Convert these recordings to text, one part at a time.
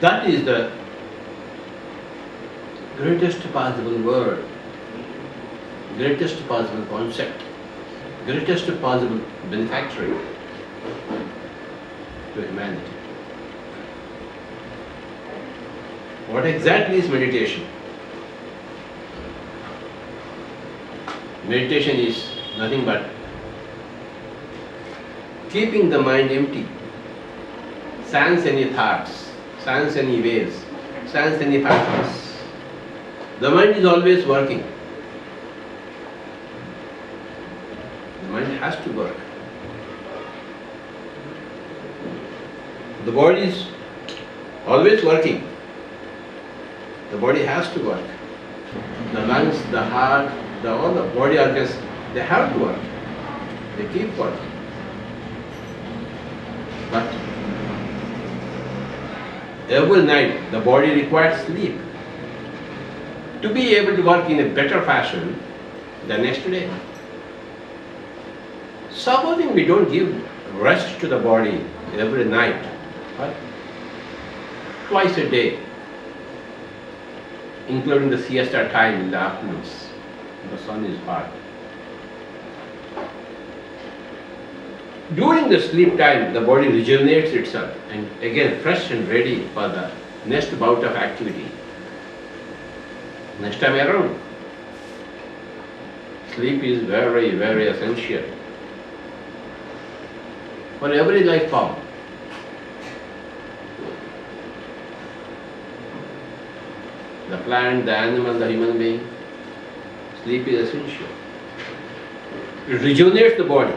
That is the greatest possible word, greatest possible concept, greatest possible benefactor to humanity. What exactly is meditation? Meditation is nothing but keeping the mind empty, sans any thoughts, sans any waves, sans any patterns. The mind is always working. The mind has to work. The body is always working. The body has to work. The lungs, the heart, all the body organs, they have to work. They keep working. But every night the body requires sleep to be able to work in a better fashion the next day. Supposing we don't give rest to the body every night, but twice a day, including the siesta time in the afternoons, the sun is hot. During the sleep time, the body rejuvenates itself and again fresh and ready for the next bout of activity. Next time around, sleep is very, very essential for every life form. The plant, the animal, the human being, sleep is essential. It rejuvenates the body.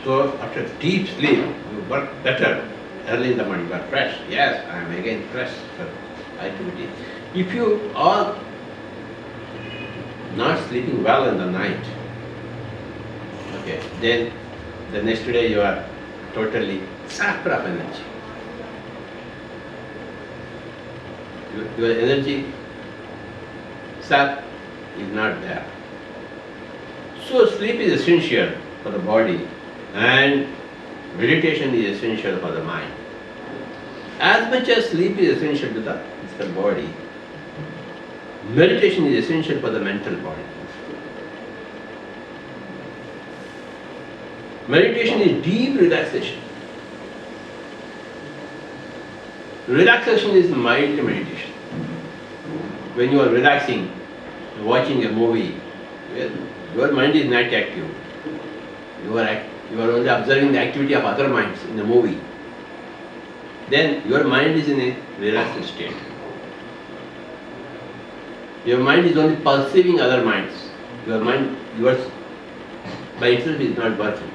So after deep sleep, you work better. Early in the morning, you are fresh. Yes, I am again fresh for activity. If you are not sleeping well in the night, okay, then the next day you are totally sapped of energy. Your energy sap is not there. So sleep is essential for the body and meditation is essential for the mind. As much as sleep is essential to the physical body, meditation is essential for the mental body. Meditation is deep relaxation. Relaxation is mild meditation. When you are relaxing, watching a movie, your mind is not active. You are only observing the activity of other minds in the movie. Then your mind is in a relaxed state. Your mind is only perceiving other minds. Your mind, yours by itself is not working.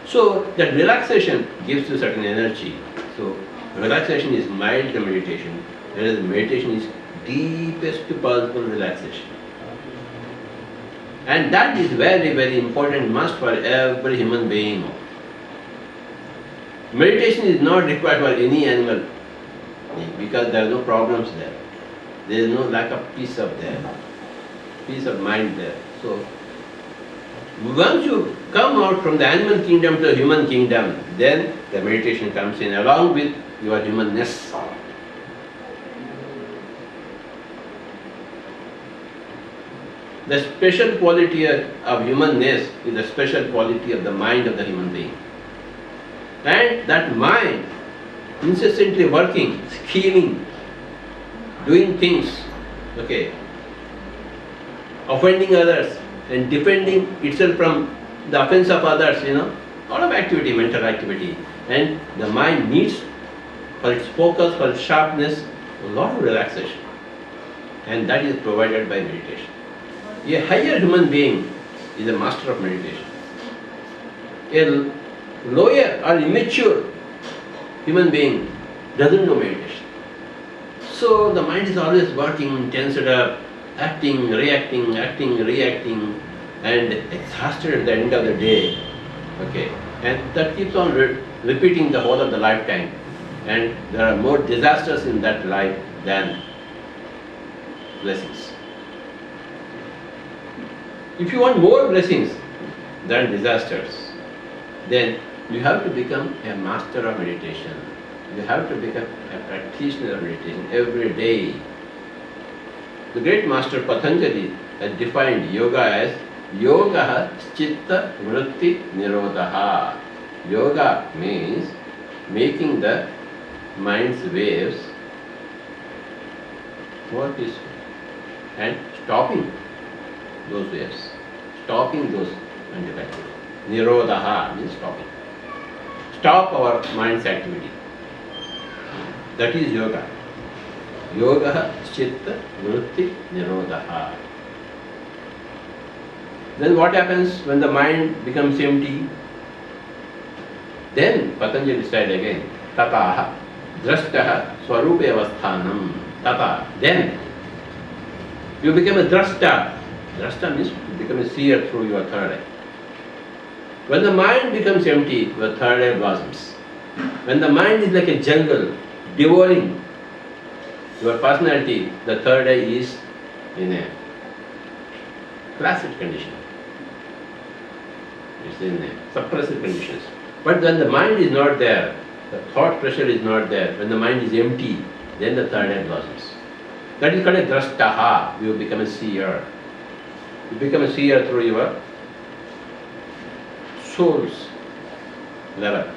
So that relaxation gives you certain energy. So relaxation is mild meditation, whereas meditation is deepest possible relaxation. And that is very, very important must for every human being. Meditation is not required for any animal because there are no problems there. There is no lack of peace of mind there. So once you come out from the animal kingdom to the human kingdom, then the meditation comes in along with your humanness. The special quality of humanness is the special quality of the mind of the human being. And that mind, incessantly working, scheming, doing things, okay, offending others and defending itself from the offense of others, a lot of activity, mental activity. And the mind needs, for its focus, for its sharpness, a lot of relaxation. And that is provided by meditation. A higher human being is a master of meditation. A lower or immature human being doesn't know meditation. So the mind is always working, tensed up, acting, reacting, and exhausted at the end of the day. Okay, and that keeps on repeating the whole of the lifetime. And there are more disasters in that life than blessings. If you want more blessings than disasters, then You have to become a master of meditation. You have to become a practitioner of meditation every day. The great master Patanjali has defined yoga as yoga chitta vritti nirodha. Yoga means making the mind's waves more peaceful and stopping those waves, stopping those activities. Nirodha means stopping. Stop our mind's activity. That is yoga. Yoga chitta vritti nirodha. Then what happens when the mind becomes empty? Then Patanjali said again, tataha drashtaha swarupe avasthanam. Tata. Then you become a drashta. Drashta means you become a seer through your third eye. When the mind becomes empty, your third eye blossoms. When the mind is like a jungle, devouring your personality, the third eye is in a placid condition. It's in a suppressive conditions. But when the mind is not there, the thought pressure is not there, when the mind is empty, then the third eye blossoms. That is called a drashtaha. You become a seer. You become a seer through your soul's level.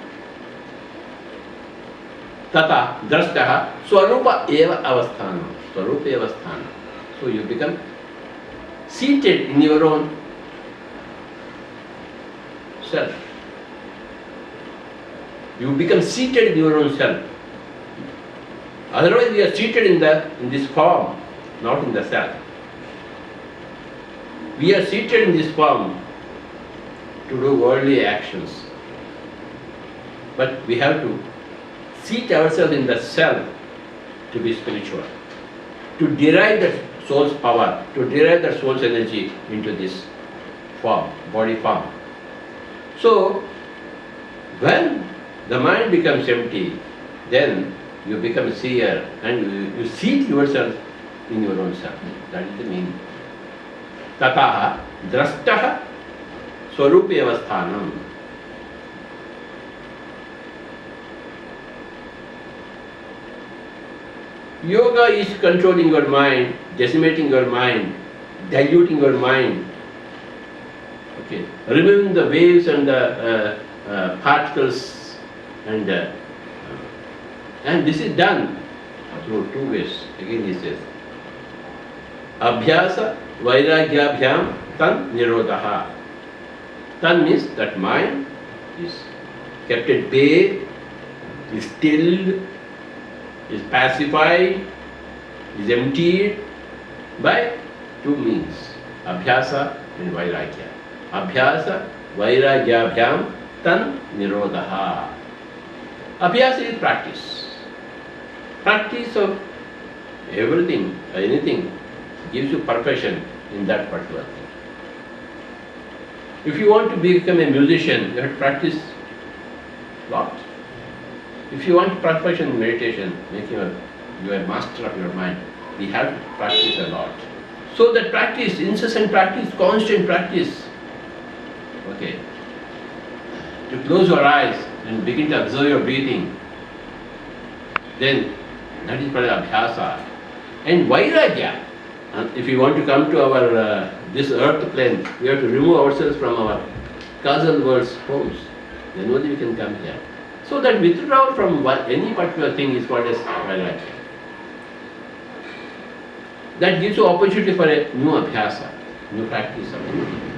Tata drashtaha swarupa eva avasthanam. Swarupa eva sthanam. So you become seated in your own self. You become seated in your own self. Otherwise we are seated in this form, not in the self. We are seated in this form to do worldly actions. But we have to seat ourselves in the self to be spiritual, to derive the soul's power, to derive the soul's energy into this form, body form. So, when the mind becomes empty, then you become a seer and you seat yourself in your own self. That is the meaning. Tataha drashtaha swarupe avasthanam. Yoga is controlling your mind, decimating your mind, diluting your mind, okay, removing the waves and the particles, and this is done through two ways. Again he says, abhyasa vairagyabhyam tan nirodha. Tan means that mind is kept at bay, is stilled, is pacified, is emptied by two means, abhyasa and vairagya. Abhyasa vairagyabhyam tan nirodha. Abhyasa is practice. Practice of everything, anything, gives you perfection in that particular thing. If you want to become a musician, you have to practice a lot. If you want perfection in meditation, making you a master of your mind, we have to practice a lot. So that practice, incessant practice, constant practice, okay, to close your eyes and begin to observe your breathing, then that is called abhyasa. And vairagya, if you want to come to our this earth plane, we have to remove ourselves from our causal world's homes. Then only we can come here. So that withdrawal from any particular thing is called as vairagya. That gives you opportunity for a new abhyasa, new practice of anything.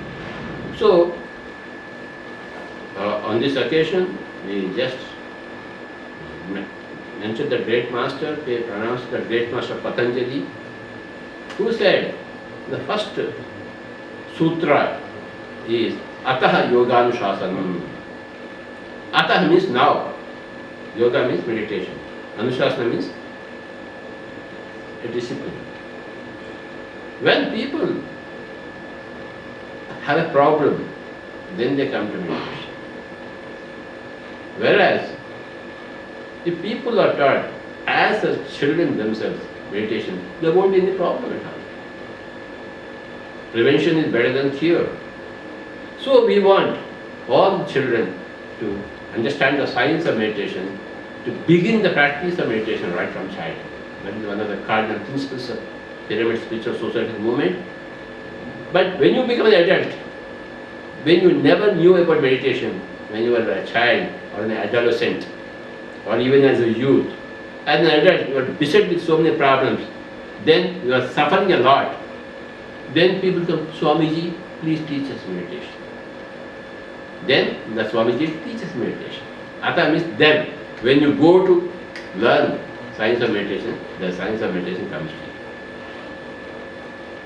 So, on this occasion, we just mentioned the great master, we pronounced the great master Patanjali, who said the first sutra is Ataha Yoganushasanam. Ataha means now. Yoga means meditation. Anushasana means a discipline. When people have a problem, then they come to meditation. Whereas, if people are taught as the children themselves meditation, there won't be any problem at all. Prevention is better than cure. So we want all children to understand the science of meditation, to begin the practice of meditation right from childhood. That is one of the cardinal principles of Pyramid Spiritual Society movement. But when you become an adult, when you never knew about meditation, when you were a child or an adolescent, or even as a youth, as an adult you are beset with so many problems, then you are suffering a lot. Then people come, Swamiji, please teach us meditation. Then the Swamiji teaches meditation. Ata means then. When you go to learn science of meditation, the science of meditation comes to you.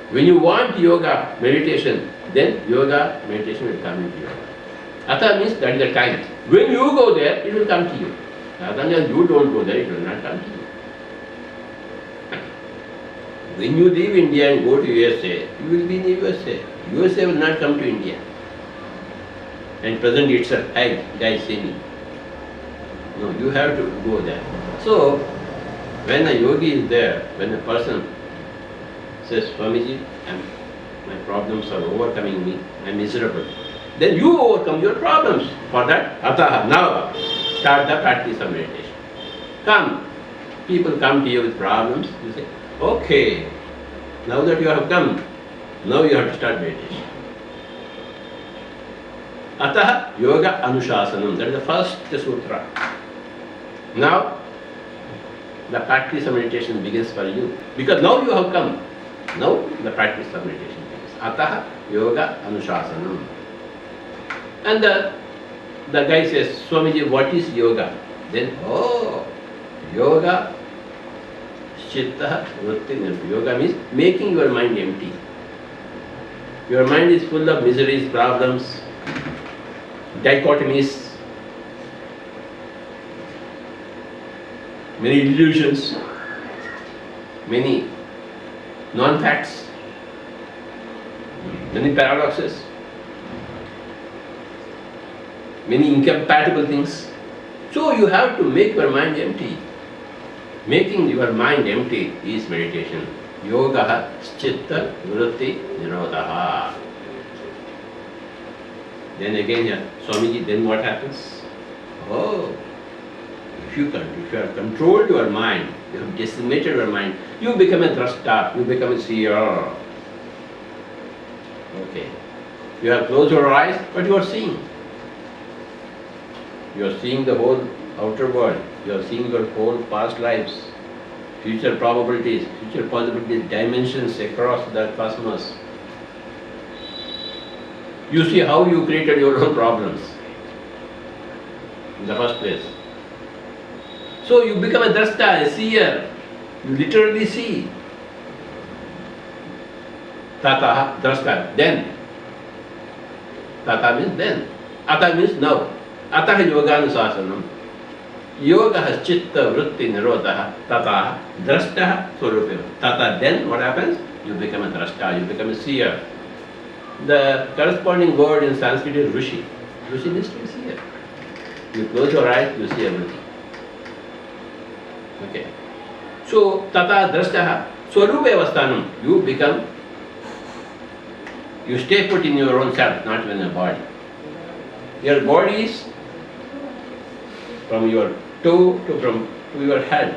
When you want yoga, meditation, then yoga, meditation will come into you. Ata means that is the time. When you go there, it will come to you. As long as you don't go there, it will not come to you. When you leave India and go to USA, you will be in USA. USA will not come to India and present itself, hey, guys, see me. No, you have to go there. So, when a yogi is there, when a person says, Swamiji, my problems are overcoming me, I am miserable, then you overcome your problems. For that, Ataha, now start the practice of meditation. Come, people come to you with problems, you say, okay, now that you have come, now you have to start meditation. Ataha yoga anushasanam, that is the first sutra. Now, the practice of meditation begins for you. Because now you have come. Now the practice of meditation begins. Ataha yoga anushasanam. And the guy says, Swamiji, what is yoga? Then, oh, yoga, chitta, vritti. Yoga means making your mind empty. Your mind is full of miseries, problems, dichotomies, many illusions, many non-facts, many paradoxes, many incompatible things. So you have to make your mind empty. Making your mind empty is meditation. Yoga chitta vritti nirodha. Then again, Swamiji, then what happens? Oh, if you have controlled your mind, you have decimated your mind, you become a drashta, you become a seer. Okay. You have closed your eyes, but you are seeing. You are seeing the whole outer world. You are seeing your whole past lives, future probabilities, future possibilities, dimensions across the cosmos. You see how you created your own problems in the first place. So you become a drashta, a seer. You literally see. Tata, drashta, then. Tata means then. Ata means now. Ataha yoganusasanam. Yoga has chitta vritti nirodha. Tata, drashta, swarupa. Tata, then what happens? You become a drashta, you become a seer. The corresponding word in Sanskrit is Rishi. Rishi means to be seer. You close your eyes, you see everything. Okay. So, tata drashtaha, swarupa avasthanam, you stay put in your own self, not in your body. Your body is from your toe to your head.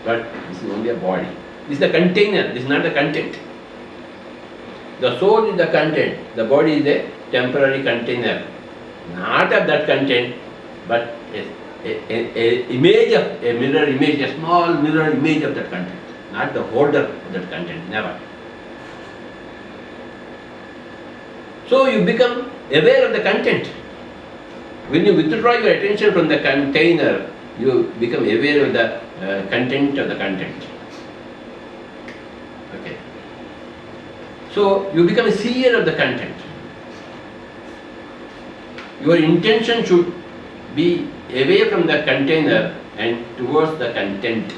But this is only a body. This is the container, this is not the content. The soul is the content, the body is a temporary container. Not of that content, but a image of, a mirror image, a small mirror image of that content. Not the holder of that content, never. So you become aware of the content. When you withdraw your attention from the container, you become aware of the content of the content. Okay. So you become a seer of the content. Your intention should be away from the container and towards the content.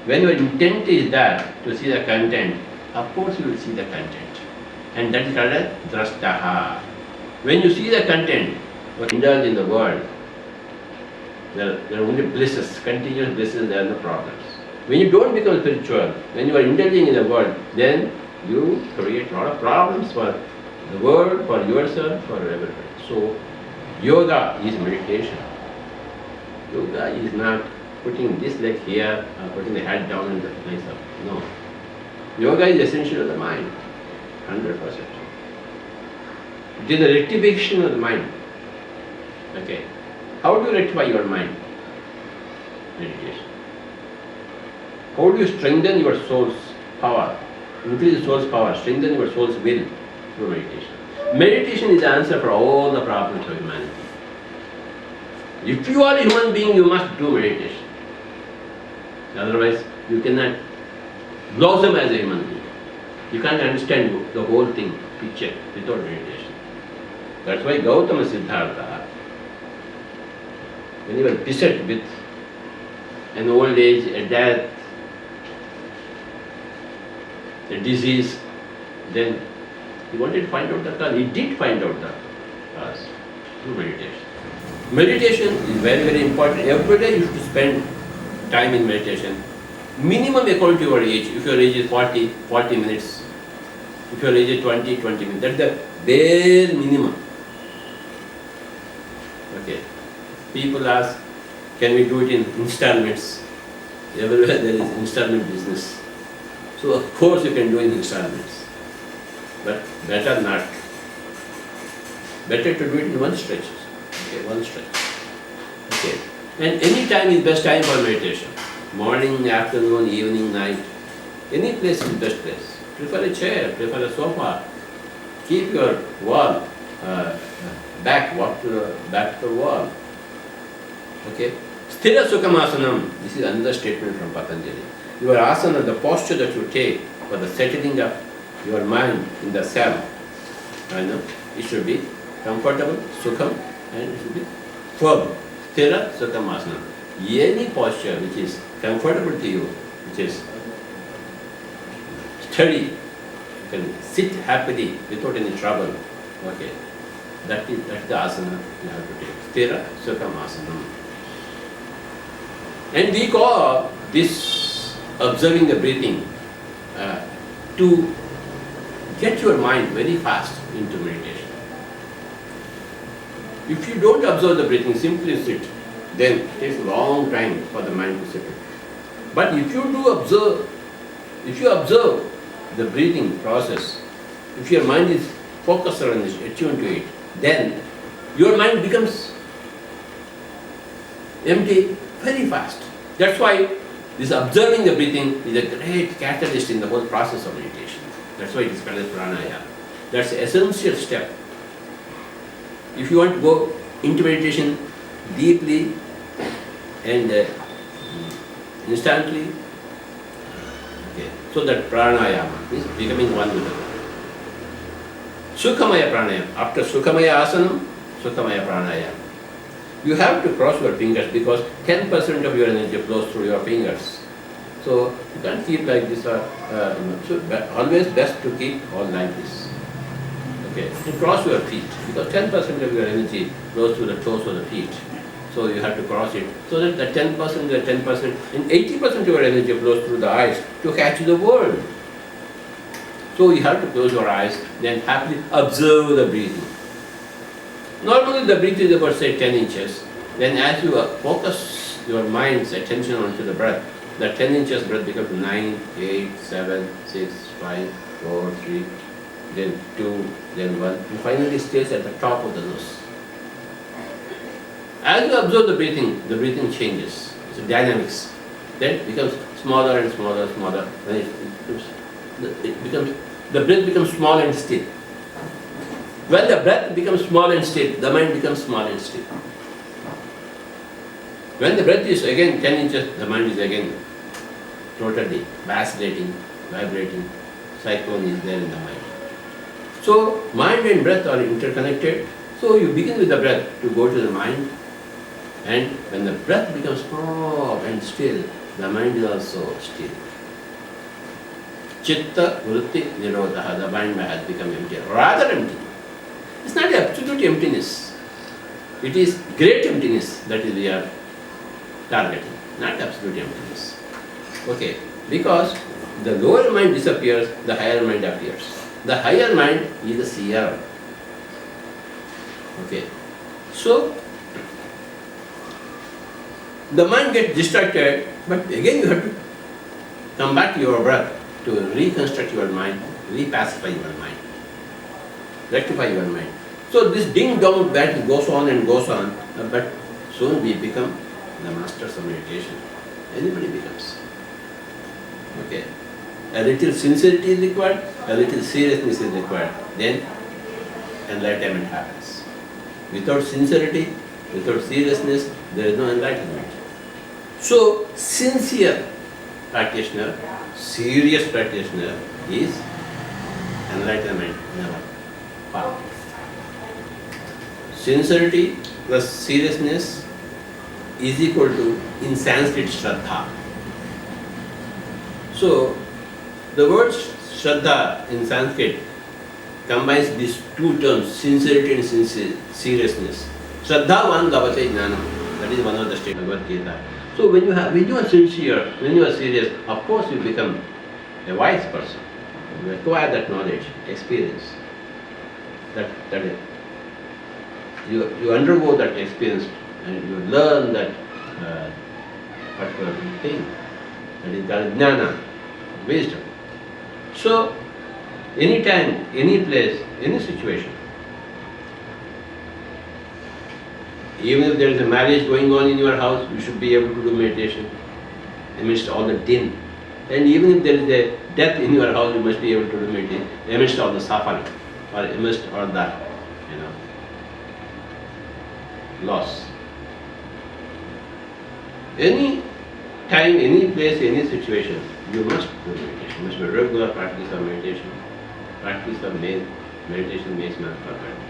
When your intent is that to see the content, of course you will see the content. And that is called as drashtaha. When you see the content, what indulge in the world, there are only blisses, continuous blisses, there are no problems. When you don't become spiritual, when you are indulging in the world, then you create a lot of problems for the world, for yourself, for everybody. So Yoga is meditation. Yoga is not putting this leg here or putting the head down in the place of. No. Yoga is essential of the mind. 100%. It is the rectification of the mind. Okay. How do you rectify your mind? Meditation. How do you strengthen your soul's power? Increase the soul's power, strengthen your soul's will through meditation. Meditation is the answer for all the problems of humanity. If you are a human being, you must do meditation. Otherwise, you cannot blossom as a human being. You can't understand the whole thing, picture, without meditation. That's why Gautama Siddhartha, when he was beset with an old age, a death, a disease, then he wanted to find out the cause. He did find out the cause through meditation. Meditation is very, very important. Every day you should spend time in meditation. Minimum according to your age. If your age is 40, 40 minutes. If your age is 20, 20 minutes. That's the bare minimum. Okay. People ask, can we do it in installments? Everywhere there is installment business. So of course you can do it in installments. But better not. Better to do it in one stretch. Okay, one stretch. Okay. And any time is best time for meditation. Morning, afternoon, evening, night. Any place is best place. Prefer a chair, prefer a sofa. Keep your wall back, walk to the back to the wall. Okay. Sthira Sukhamasanam. This is another statement from Patanjali. Your asana, the posture that you take for the settling of your mind in the self, it should be comfortable, sukham, and it should be firm. Sthira Sukhamasana. Any posture which is comfortable to you, which is steady, you can sit happily without any trouble. Okay, that's the asana you have to take. Sthira Sukhamasana. And we call this observing the breathing to get your mind very fast into meditation. If you don't observe the breathing, simply sit, then it takes a long time for the mind to settle. But if you observe the breathing process, if your mind is focused on this, attuned to it, then your mind becomes empty very fast. That's why this observing the breathing is a great catalyst in the whole process of meditation. That's why it is called as pranayama. That's the essential step. If you want to go into meditation deeply and instantly, okay, so that pranayama is becoming one with the Lord. Sukhamaya pranayama. After Sukhamaya asanam, Sukhamaya pranayama. You have to cross your fingers because 10% of your energy flows through your fingers. So you can't keep like this so always best to keep all like this. Okay, and cross your feet because 10% of your energy flows through the toes of the feet. So you have to cross it. So that the 10%, and 80% of your energy flows through the eyes to catch the world. So you have to close your eyes, then happily observe the breathing. Normally the breath is about say 10 inches. Then as you focus your mind's attention onto the breath, the 10 inches breath becomes 9, 8, 7, 6, 5, 4, 3, then 2, then 1, and finally stays at the top of the nose. As you observe the breathing changes. It's a dynamics. Then it becomes smaller and smaller, smaller. Then the breath becomes small and still. When the breath becomes small and still, the mind becomes small and still. When the breath is again 10 inches, the mind is again totally vacillating, vibrating. Cyclone is there in the mind. So mind and breath are interconnected. So you begin with the breath to go to the mind. And when the breath becomes small and still, the mind is also still. Chitta vritti nirodha, the mind has become empty, rather empty. It's not absolute emptiness. It is great emptiness that is we are targeting, not absolute emptiness. Okay, because the lower mind disappears, the higher mind appears. The higher mind is the seer. Okay, So, the mind gets distracted, but again you have to come back to your breath to reconstruct your mind, repacify your mind, rectify your mind. So this ding-dong battle goes on and goes on, but soon we become the masters of meditation. Anybody becomes. Okay. A little sincerity is required, a little seriousness is required. Then enlightenment happens. Without sincerity, without seriousness, there is no enlightenment. So, sincere practitioner, serious practitioner is enlightenment in our path. Sincerity plus seriousness is equal to, in Sanskrit, Shraddha. So, the word Shraddha in Sanskrit combines these two terms, sincerity and seriousness. Shraddhavan lavate jnanam. That is one of the statements of Bhagavad Gita. So when you are sincere, when you are serious, of course you become a wise person. You acquire that knowledge, experience. That is, you undergo that experience and you learn that particular thing. That is called jnana, wisdom. So, anytime, any place, any situation, even if there is a marriage going on in your house, you should be able to do meditation amidst all the din. And even if there is a death in your house, you must be able to do meditation amidst all the suffering or amidst all that, loss. Any time, any place, any situation, you must do meditation. You must be a regular practice of meditation. Practice of meditation makes man perfect.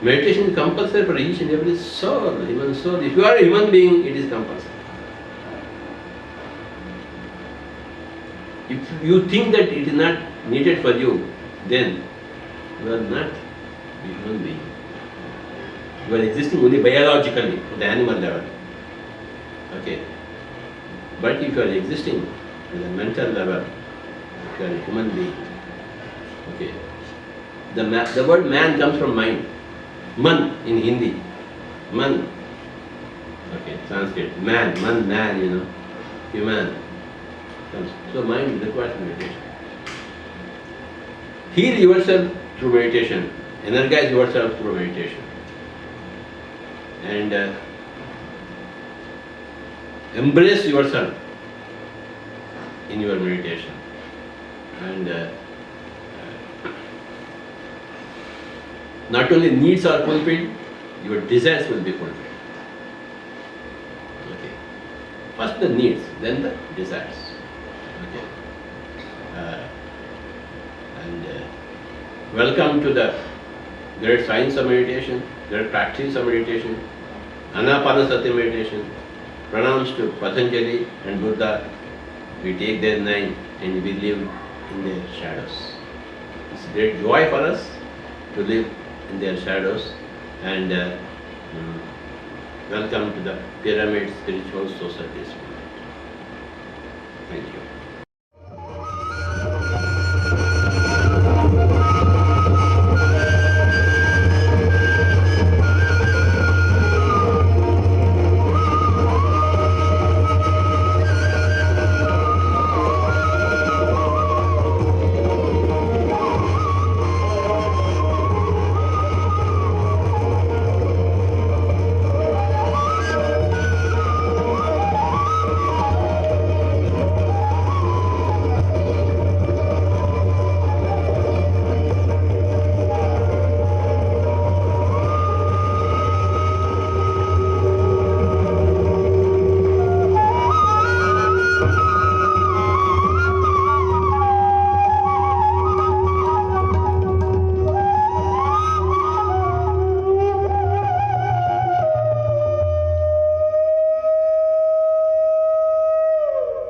Meditation is compulsory for each and every soul, human soul. If you are a human being, it is compulsory. If you think that it is not needed for you, then you are not a human being. You are existing only biologically at the animal level. Okay. But if you are existing at the mental level, you are a human being. Okay. The word man comes from mind. Man in Hindi. Man. Okay, Sanskrit. Man, human. So mind requires meditation. Heal yourself through meditation. Energize yourself through meditation. And embrace yourself in your meditation. And not only needs are fulfilled, your desires will be fulfilled. Okay. First the needs, then the desires. Okay. Welcome to the great science of meditation, great practice of meditation, Anapanasati meditation. Pranams to Patanjali and Buddha. We take their name and we live in their shadows. It's a great joy for us to live in their shadows, and welcome to the Pyramid Spiritual Society's movement. Thank you.